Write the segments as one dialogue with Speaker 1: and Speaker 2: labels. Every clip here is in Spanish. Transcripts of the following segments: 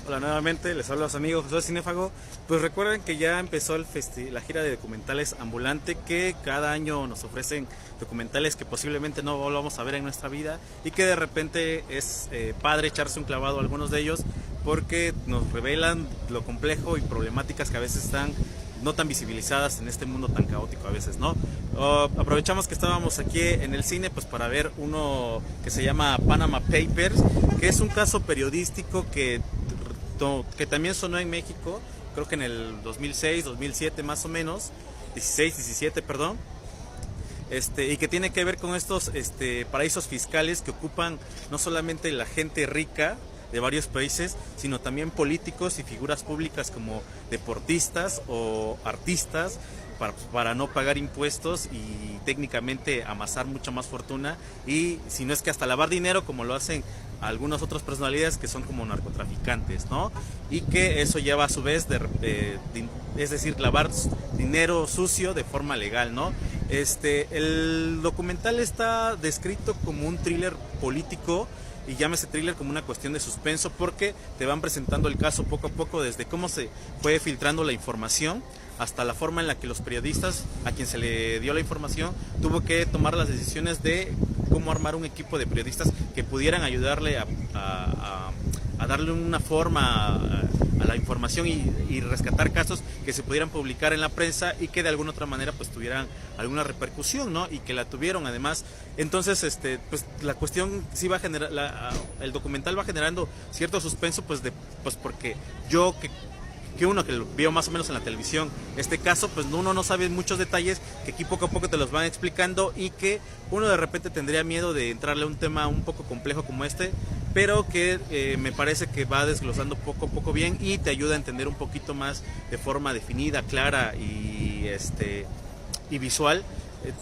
Speaker 1: Hola nuevamente, les hablo a su amigo José Cinéfago. Pues recuerden que ya empezó la gira de documentales ambulante, que cada año nos ofrecen documentales que posiblemente no volvamos a ver en nuestra vida y que de repente es padre echarse un clavado a algunos de ellos porque nos revelan lo complejo y problemáticas que a veces están no tan visibilizadas en este mundo tan caótico a veces, ¿no? Aprovechamos que estábamos aquí en el cine pues para ver uno que se llama Panama Papers, que es un caso periodístico que también sonó en México, creo que en el 2006, 2007 más o menos, 16, 17, perdón, y que tiene que ver con estos paraísos fiscales que ocupan no solamente la gente rica de varios países, sino también políticos y figuras públicas como deportistas o artistas, para no pagar impuestos y técnicamente amasar mucha más fortuna, y si no es que hasta lavar dinero, como lo hacen algunas otras personalidades que son como narcotraficantes, ¿no? Y que eso lleva a su vez, es decir, lavar dinero sucio de forma legal, ¿no? El documental está descrito como un thriller político, y llámese thriller como una cuestión de suspenso, porque te van presentando el caso poco a poco, desde cómo se fue filtrando la información hasta la forma en la que los periodistas a quien se le dio la información tuvo que tomar las decisiones de cómo armar un equipo de periodistas que pudieran ayudarle a darle una forma a la información y rescatar casos que se pudieran publicar en la prensa y que de alguna otra manera pues tuvieran alguna repercusión, ¿no? Y que la tuvieron además. Entonces pues la cuestión sí va a generar, el documental va generando cierto suspenso, pues porque yo que uno que lo vio más o menos en la televisión este caso, pues uno no sabe muchos detalles que aquí poco a poco te los van explicando, y que uno de repente tendría miedo de entrarle a un tema un poco complejo como pero que me parece que va desglosando poco a poco bien y te ayuda a entender un poquito más de forma definida, clara y visual,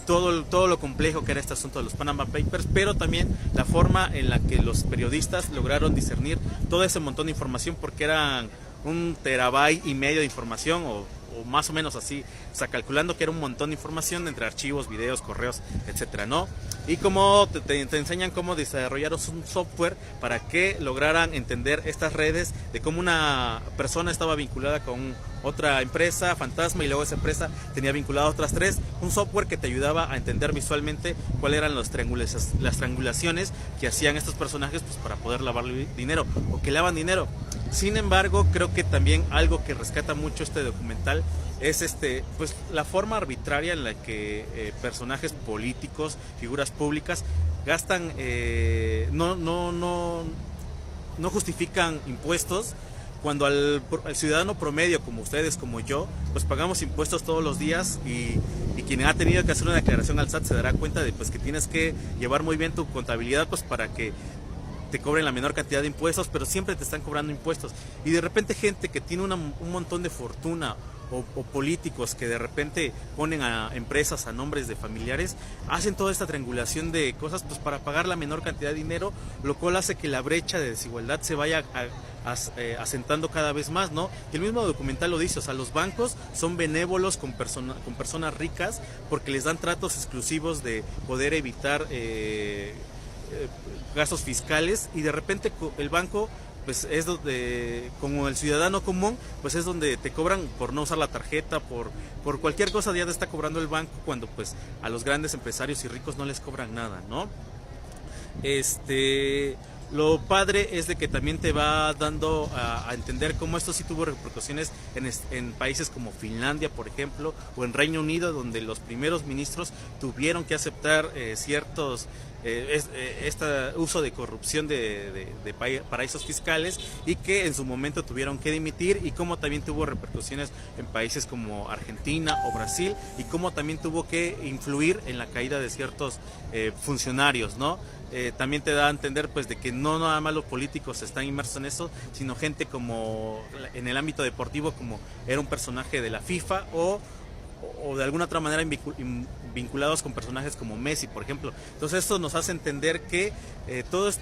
Speaker 1: todo lo complejo que era este asunto de los Panama Papers, pero también la forma en la que los periodistas lograron discernir todo ese montón de información, porque eran 1,5 TB de información, o más o menos así, o sea, calculando que era un montón de información entre archivos, videos, correos, etcétera, ¿no? Y cómo te enseñan cómo desarrollar un software para que lograran entender estas redes, de cómo una persona estaba vinculada con otra empresa fantasma y luego esa empresa tenía vinculado a otras tres, un software que te ayudaba a entender visualmente cuáles eran las triangulaciones que hacían estos personajes pues para poder lavar dinero, o que lavan dinero. Sin embargo, creo que también algo que rescata mucho este documental es pues la forma arbitraria en la que personajes políticos, figuras públicas gastan, no justifican impuestos, cuando al ciudadano promedio como ustedes, como yo, pues pagamos impuestos todos los días, y quien ha tenido que hacer una declaración al SAT se dará cuenta de pues que tienes que llevar muy bien tu contabilidad pues para que te cobren la menor cantidad de impuestos, pero siempre te están cobrando impuestos. Y de repente gente que tiene un montón de fortuna, o políticos que de repente ponen a empresas a nombres de familiares, hacen toda esta triangulación de cosas pues para pagar la menor cantidad de dinero, lo cual hace que la brecha de desigualdad se vaya asentando cada vez más, ¿no? Y el mismo documental lo dice, o sea, los bancos son benévolos con personas ricas porque les dan tratos exclusivos de poder evitar gastos fiscales, y de repente el banco pues es donde, como el ciudadano común, pues es donde te cobran por no usar la tarjeta, por cualquier cosa ya te está cobrando el banco, cuando pues a los grandes empresarios y ricos no les cobran nada, ¿no? Lo padre es de que también te va dando a entender cómo esto sí tuvo repercusiones en países como Finlandia, por ejemplo, o en Reino Unido, donde los primeros ministros tuvieron que aceptar ciertos este uso de corrupción de paraísos fiscales, y que en su momento tuvieron que dimitir, y cómo también tuvo repercusiones en países como Argentina o Brasil, y cómo también tuvo que influir en la caída de ciertos funcionarios, ¿no? También te da a entender pues de que no nada más los políticos están inmersos en eso, sino gente como en el ámbito deportivo, como era un personaje de la FIFA, o de alguna otra manera vinculados con personajes como Messi, por ejemplo. Entonces esto nos hace entender que todos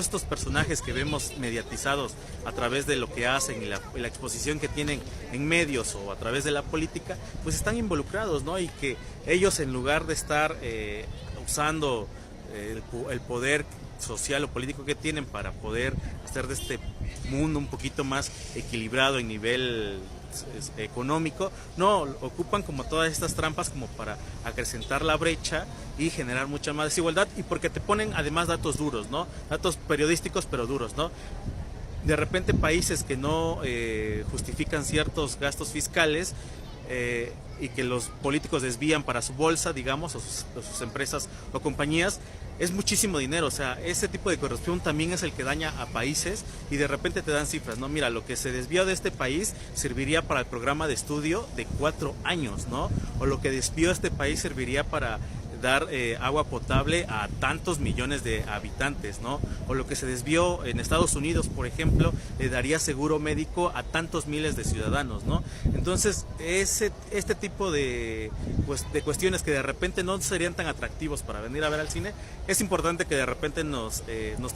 Speaker 1: estos personajes que vemos mediatizados a través de lo que hacen y la exposición que tienen en medios o a través de la política, pues están involucrados, ¿no? Y que ellos, en lugar de estar usando el poder social o político que tienen para poder hacer de este mundo un poquito más equilibrado en nivel económico, no, ocupan como todas estas trampas como para acrecentar la brecha y generar mucha más desigualdad, y porque te ponen además datos duros, ¿no? Datos periodísticos pero duros, ¿no? De repente países que no justifican ciertos gastos fiscales y que los políticos desvían para su bolsa, digamos, o sus empresas o compañías, es muchísimo dinero. O sea, ese tipo de corrupción también es el que daña a países, y de repente te dan cifras, ¿no? Mira, lo que se desvió de este país serviría para el programa de estudio de 4 años, ¿no? O lo que desvió este país serviría para dar agua potable a tantos millones de habitantes, ¿no? O lo que se desvió en Estados Unidos, por ejemplo, le daría seguro médico a tantos miles de ciudadanos, ¿no? Entonces, este tipo de cuestiones que de repente no serían tan atractivos para venir a ver al cine, es importante que de repente nos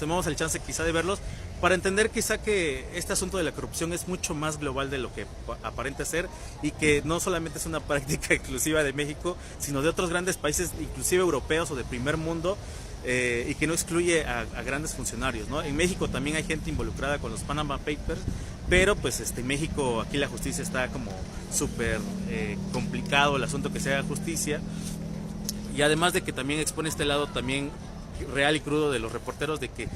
Speaker 1: tomemos el chance quizá de verlos, para entender quizá que este asunto de la corrupción es mucho más global de lo que aparenta ser, y que no solamente es una práctica exclusiva de México, sino de otros grandes países, inclusive europeos o de primer mundo, y que no excluye a grandes funcionarios, ¿no? En México también hay gente involucrada con los Panama Papers, pero pues en México aquí la justicia está como súper complicado el asunto que se haga justicia, y además de que también expone este lado también real y crudo de los reporteros, de que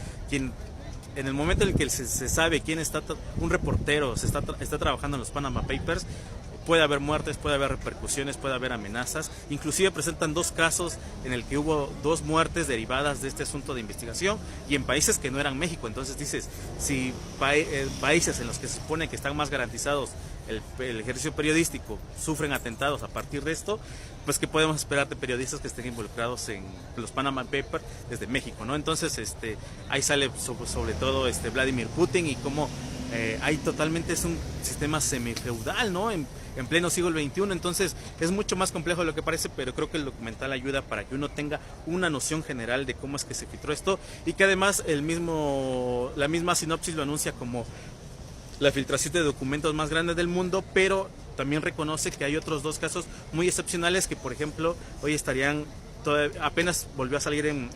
Speaker 1: en el momento en el que se sabe quién está, un reportero está trabajando en los Panama Papers, puede haber muertes, puede haber repercusiones, puede haber amenazas. Inclusive presentan 2 casos en el que hubo 2 muertes derivadas de este asunto de investigación, y en países que no eran México. Entonces dices, si países en los que se supone que están más garantizados el ejercicio periodístico sufren atentados a partir de esto, pues ¿qué podemos esperar de periodistas que estén involucrados en los Panama Papers desde México, ¿no? Entonces ahí sale sobre todo Vladimir Putin, y cómo ahí totalmente es un sistema semifeudal, ¿no? En pleno siglo XXI. Entonces es mucho más complejo de lo que parece, pero creo que el documental ayuda para que uno tenga una noción general de cómo es que se filtró esto, y que además la misma sinopsis lo anuncia como la filtración de documentos más grande del mundo, pero también reconoce que hay otros 2 casos muy excepcionales que, por ejemplo, hoy apenas volvió a salir en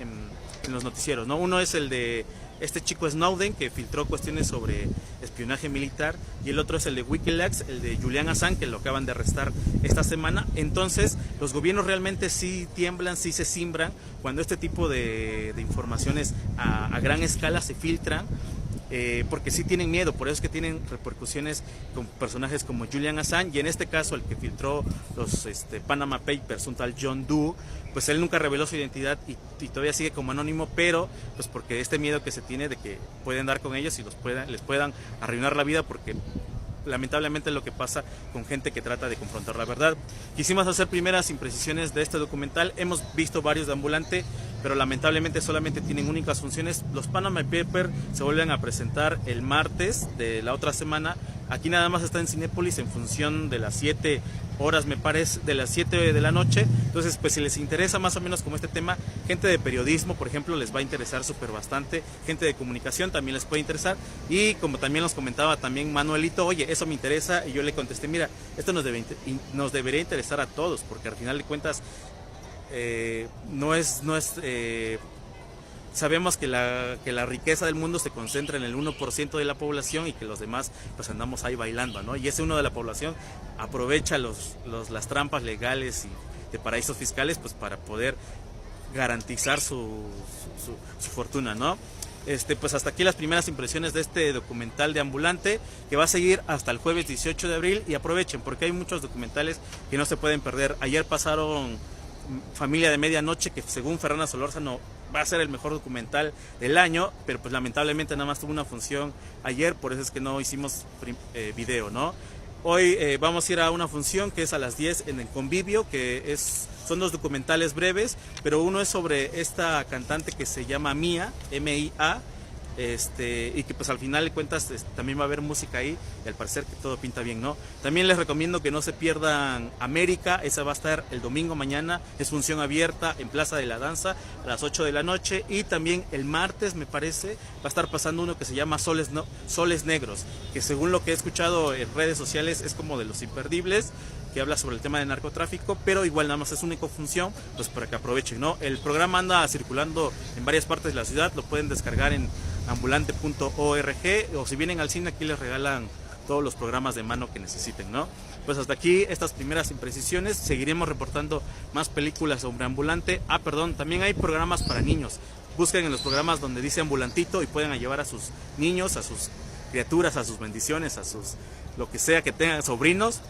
Speaker 1: los noticieros, ¿no? Uno es el de este chico Snowden, que filtró cuestiones sobre espionaje militar, y el otro es el de Wikileaks, el de Julian Assange, que lo acaban de arrestar esta semana. Entonces, los gobiernos realmente sí tiemblan, sí se cimbran cuando este tipo de informaciones a gran escala se filtran, porque sí tienen miedo. Por eso es que tienen repercusiones con personajes como Julian Assange, y en este caso el que filtró los Panama Papers, un tal John Doe, pues él nunca reveló su identidad y todavía sigue como anónimo, pero pues porque este miedo que se tiene de que pueden dar con ellos y les puedan arruinar la vida, porque lamentablemente es lo que pasa con gente que trata de confrontar la verdad. Quisimos hacer primeras imprecisiones de este documental. Hemos visto varios de Ambulante, pero lamentablemente solamente tienen únicas funciones. Los Panama Papers se vuelven a presentar el martes de la otra semana. Aquí nada más está en Cinépolis en función de las 7 horas, me parece, de las 7 de la noche. Entonces, pues si les interesa más o menos como este tema, gente de periodismo, por ejemplo, les va a interesar súper bastante. Gente de comunicación también les puede interesar. Y como también nos comentaba también Manuelito, oye, eso me interesa, y yo le contesté, mira, esto nos debería interesar a todos, porque al final de cuentas sabemos que la riqueza del mundo se concentra en el 1% de la población, y que los demás pues andamos ahí bailando, ¿no? Y ese 1% de la población aprovecha las trampas legales y de paraísos fiscales pues para poder garantizar su fortuna, ¿no? Pues hasta aquí las primeras impresiones de este documental de Ambulante, que va a seguir hasta el jueves 18 de abril, y aprovechen porque hay muchos documentales que no se pueden perder. Ayer pasaron Familia de Medianoche, que según Fernanda Solórzano va a ser el mejor documental del año, pero pues lamentablemente nada más tuvo una función ayer, por eso es que no hicimos video, ¿no? Hoy vamos a ir a una función que es a las 10 en el Convivio, que son 2 documentales breves, pero uno es sobre esta cantante que se llama Mía, M-I-A, y que pues al final de cuentas también va a haber música ahí, y al parecer que todo pinta bien, ¿no? También les recomiendo que no se pierdan América, esa va a estar el domingo mañana, es función abierta en Plaza de la Danza a las 8 de la noche, y también el martes, me parece, va a estar pasando uno que se llama Soles Negros, que según lo que he escuchado en redes sociales es como de los imperdibles, que habla sobre el tema de narcotráfico, pero igual nada más es una función, pues para que aprovechen, ¿no? El programa anda circulando en varias partes de la ciudad, lo pueden descargar en ambulante.org, o si vienen al cine aquí les regalan todos los programas de mano que necesiten, ¿no? Pues hasta aquí estas primeras imprecisiones, seguiremos reportando más películas sobre Ambulante. También hay programas para niños. Busquen en los programas donde dice Ambulantito y pueden llevar a sus niños, a sus criaturas, a sus bendiciones, a sus lo que sea que tengan, sobrinos,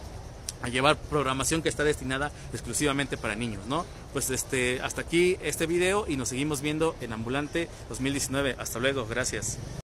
Speaker 1: a llevar programación que está destinada exclusivamente para niños, ¿no? Pues hasta aquí este video y nos seguimos viendo en Ambulante 2019. Hasta luego, gracias.